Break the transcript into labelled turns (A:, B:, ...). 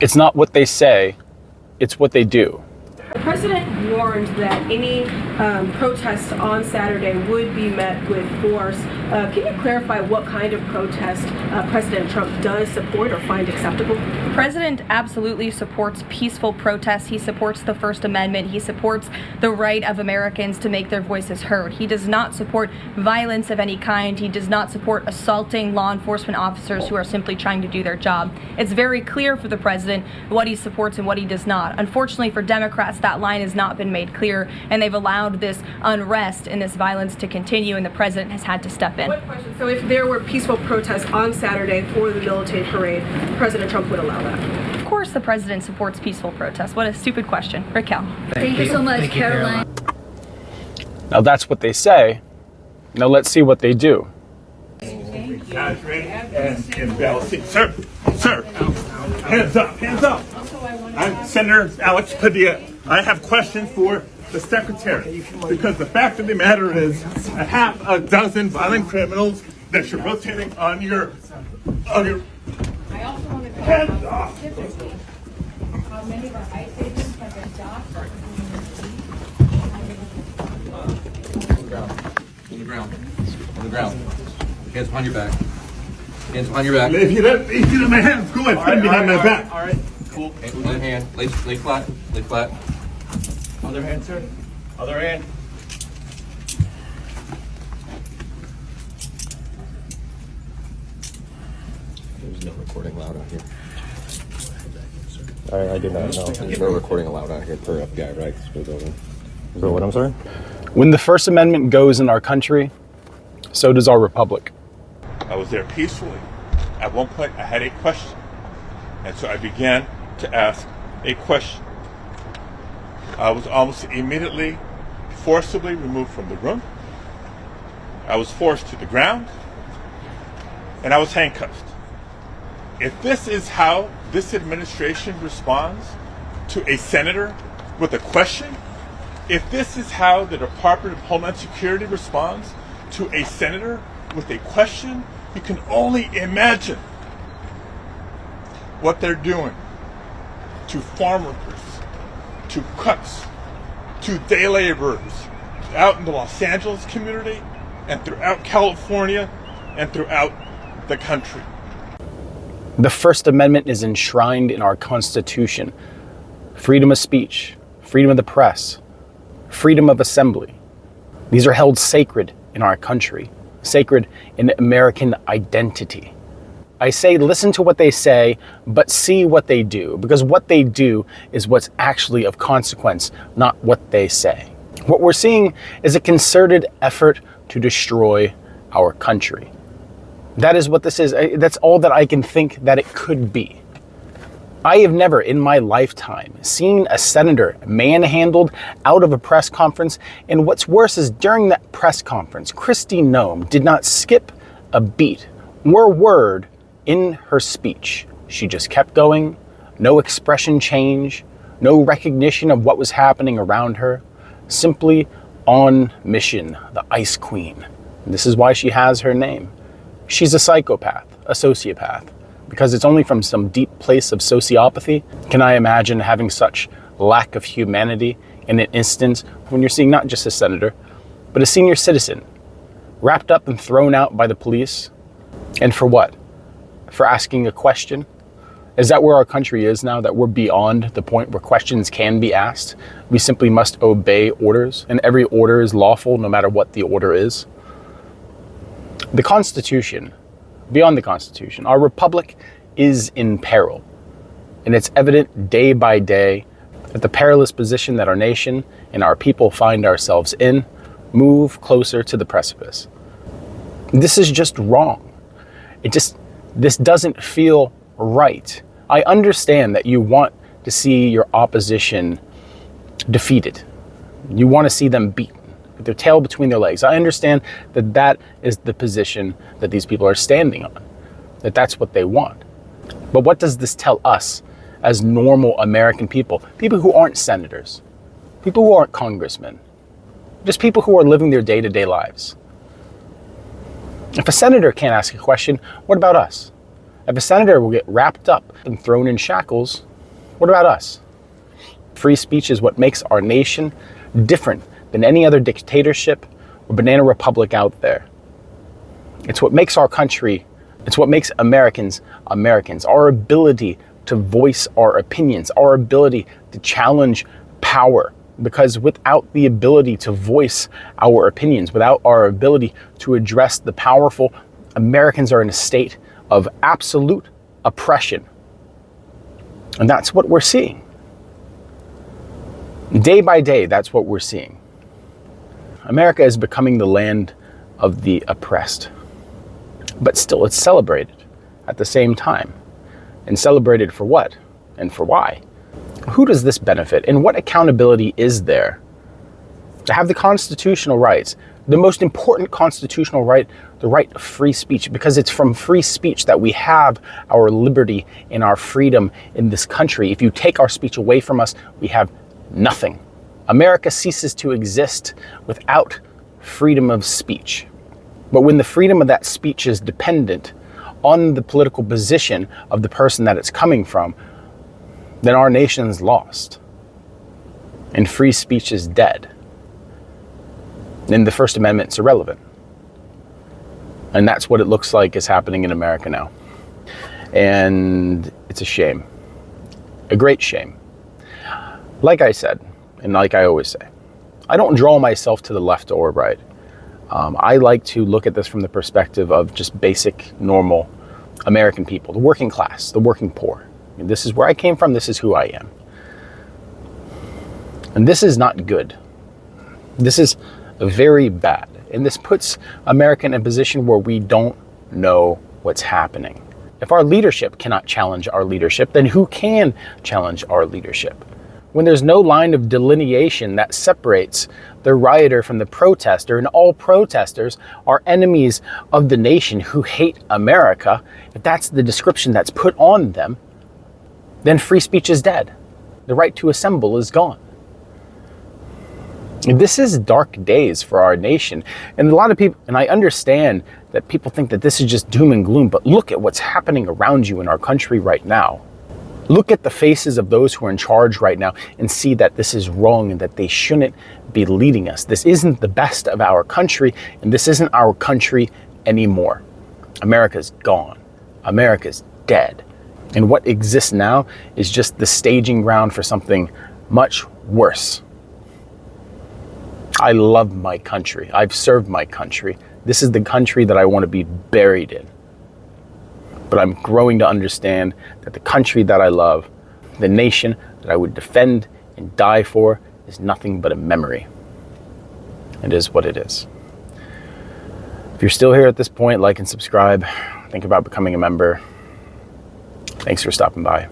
A: It's not what they say, it's what they do.
B: The president warned that any protests on Saturday would be met with force. Can you clarify what kind of protest President Trump does support or find acceptable?
C: The president absolutely supports peaceful protests. He supports the First Amendment. He supports the right of Americans to make their voices heard. He does not support violence of any kind. He does not support assaulting law enforcement officers who are simply trying to do their job. It's very clear for the president what he supports and what he does not. Unfortunately for Democrats, that line has not been made clear, and they've allowed this unrest and this violence to continue, and the president has had to step in.
B: One question. So if there were peaceful protests on Saturday for the militant parade, President Trump would allow that?
C: Of course the president supports peaceful protests. What a stupid question. Raquel.
D: Thank you so much, Caroline.
A: Now that's what they say. Now let's see what they do.
E: Guys ready? And bell seat. Sir, hands up, hands up. I'm Senator Alex Padilla. I have questions for the secretary, because the fact of the matter is a half a dozen violent criminals that you're rotating on your hands off.
F: How many of our ICE agents have been docked?
G: On the ground. On the ground. Hands behind your back. Hands behind your back.
E: If you let my hands go ahead, stand behind my back.
G: All right. Cool. One hand. Lay flat. Lay flat.
E: Other hand, sir. Other hand.
G: There's no recording allowed out here.
H: I did not know.
G: There's no recording allowed out here per FBI rights for the building.
H: So what, I'm sorry?
A: When the First Amendment goes in our country, so does our republic.
E: I was there peacefully. At one point, I had a question. And so I began to ask a question. I was almost immediately forcibly removed from the room. I was forced to the ground. And I was handcuffed. If this is how this administration responds to a senator with a question, if this is how the Department of Homeland Security responds to a senator with a question, you can only imagine what they're doing to farm workers, to cooks, to day laborers out in the Los Angeles community and throughout California and throughout the country.
A: The First Amendment is enshrined in our Constitution. Freedom of speech, freedom of the press, freedom of assembly. These are held sacred in our country, sacred in American identity. I say listen to what they say, but see what they do, because what they do is what's actually of consequence, not what they say. What we're seeing is a concerted effort to destroy our country. That is what this is. That's all that I can think that it could be. I have never in my lifetime seen a senator manhandled out of a press conference. And what's worse is during that press conference, Kristi Noel did not skip a beat or word in her speech. She just kept going, no expression change, no recognition of what was happening around her, simply on mission, the Ice Queen. This is why she has her name. She's a psychopath, a sociopath, because it's only from some deep place of sociopathy can I imagine having such lack of humanity in an instance when you're seeing not just a senator, but a senior citizen wrapped up and thrown out by the police. And for what? For asking a question? Is that where our country is now, that we're beyond the point where questions can be asked? We simply must obey orders, and every order is lawful no matter what the order is. The Constitution, beyond the Constitution, our republic is in peril. And it's evident day by day that the perilous position that our nation and our people find ourselves in move closer to the precipice. This is just wrong. This doesn't feel right. I understand that you want to see your opposition defeated. You want to see them beaten with their tail between their legs. I understand that that is the position that these people are standing on, that that's what they want. But what does this tell us as normal American people? People who aren't senators, people who aren't congressmen, just people who are living their day-to-day lives. If a senator can't ask a question, what about us? If a senator will get wrapped up and thrown in shackles, what about us? Free speech is what makes our nation different than any other dictatorship or banana republic out there. It's what makes our country, it's what makes Americans Americans. Our ability to voice our opinions, our ability to challenge power. Because without the ability to voice our opinions, without our ability to address the powerful, Americans are in a state of absolute oppression. And that's what we're seeing. Day by day, that's what we're seeing. America is becoming the land of the oppressed. But still, it's celebrated at the same time. And celebrated for what? And for why? Who does this benefit? And what accountability is there to have the constitutional rights, the most important constitutional right, the right of free speech, because it's from free speech that we have our liberty and our freedom in this country. If you take our speech away from us, we have nothing. America ceases to exist without freedom of speech. But when the freedom of that speech is dependent on the political position of the person that it's coming from, then our nation's lost. And free speech is dead. And the First Amendment's irrelevant. And that's what it looks like is happening in America now. And it's a shame. A great shame. Like I said, and like I always say, I don't draw myself to the left or right. I like to look at this from the perspective of just basic, normal American people, the working class, the working poor. And this is where I came from. This is who I am. And this is not good. This is very bad. And this puts America in a position where we don't know what's happening. If our leadership cannot challenge our leadership, then who can challenge our leadership? When there's no line of delineation that separates the rioter from the protester, and all protesters are enemies of the nation who hate America, if that's the description that's put on them, then free speech is dead. The right to assemble is gone. This is dark days for our nation. And a lot of people, and I understand that people think that this is just doom and gloom, but look at what's happening around you in our country right now. Look at the faces of those who are in charge right now and see that this is wrong and that they shouldn't be leading us. This isn't the best of our country, and this isn't our country anymore. America's gone. America's dead. And what exists now is just the staging ground for something much worse. I love my country. I've served my country. This is the country that I want to be buried in. But I'm growing to understand that the country that I love, the nation that I would defend and die for, is nothing but a memory. It is what it is. If you're still here at this point, like and subscribe. Think about becoming a member. Thanks for stopping by.